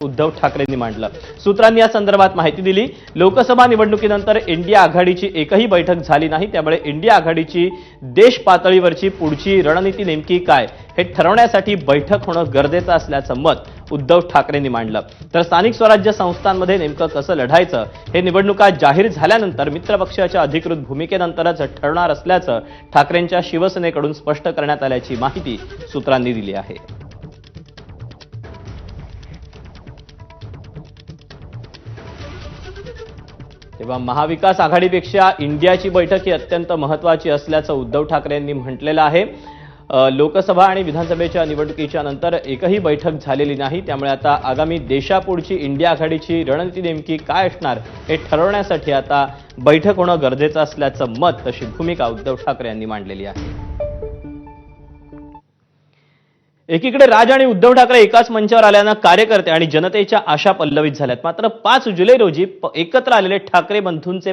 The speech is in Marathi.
उद्धव ठाकरेंनी मांडलं। सूत्रांनी या संदर्भात माहिती दिली। लोकसभा निवडणुकीनंतर इंडिया आघाडीची एकही बैठक झाली नाही, त्यामुळे इंडिया आघाडीची देश पातळीवरची पुढची रणनीती नेमकी काय हे ठरवण्यासाठी बैठक होणं गरजेचं असल्याचं मत उद्धव ठाकरेंनी मांडलं। तर स्थानिक स्वराज्य संस्थांमध्ये नेमकं कसं लढायचं हे निवडणुका जाहीर झाल्यानंतर मित्रपक्षाच्या अधिकृत भूमिकेनंतरच ठरणार असल्याचं ठाकरेंच्या शिवसेनेकडून स्पष्ट करण्यात आल्याची माहिती सूत्रांनी दिली आहे। तेव्हा महाविकास आघाडीपेक्षा इंडियाची बैठक ही अत्यंत महत्त्वाची असल्याचं उद्धव ठाकरे यांनी म्हटलेलं आहे। लोकसभा आणि विधानसभेच्या निवडणुकीच्या नंतर एकही बैठक झालेली नाही, त्यामुळे आता आगामी देशापुढची इंडिया आघाडीची रणनीती नेमकी काय असणार हे ठरवण्यासाठी आता बैठक होणं गरजेचं असल्याचं मत, तशी भूमिका उद्धव ठाकरे यांनी मांडलेली आहे। एकीकडे राज आणि उद्धव ठाकरे एकाच मंचावर आल्यानं कार्यकर्ते आणि जनतेच्या आशा पल्लवित झाल्यात। मात्र 5 जुलै रोजी एकत्र आलेले ठाकरे बंधूंचे